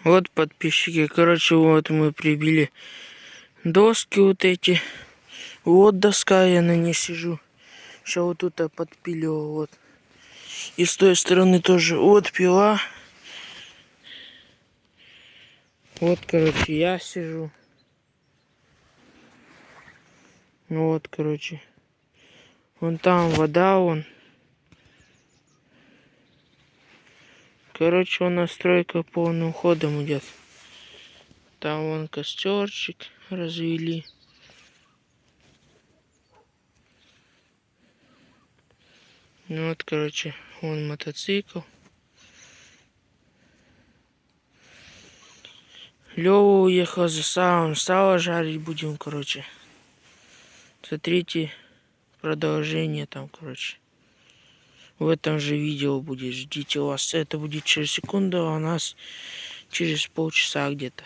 Вот подписчики, короче, вот мы прибили доски вот эти. Вот доска, я на ней сижу. Сейчас вот тут я подпиливал, вот. И с той стороны тоже. Вот пила. Вот, короче, я сижу. Вот, короче. Вон там вода, вон. Короче, у нас стройка полным ходом идет. Там вон костерчик развели. Ну вот, короче, вон мотоцикл. Лёва уехал за салом. Сало жарить будем, короче. Смотрите продолжение там, короче. В этом же видео будет. Ждите вас. Это будет через секунду, а у нас через полчаса где-то.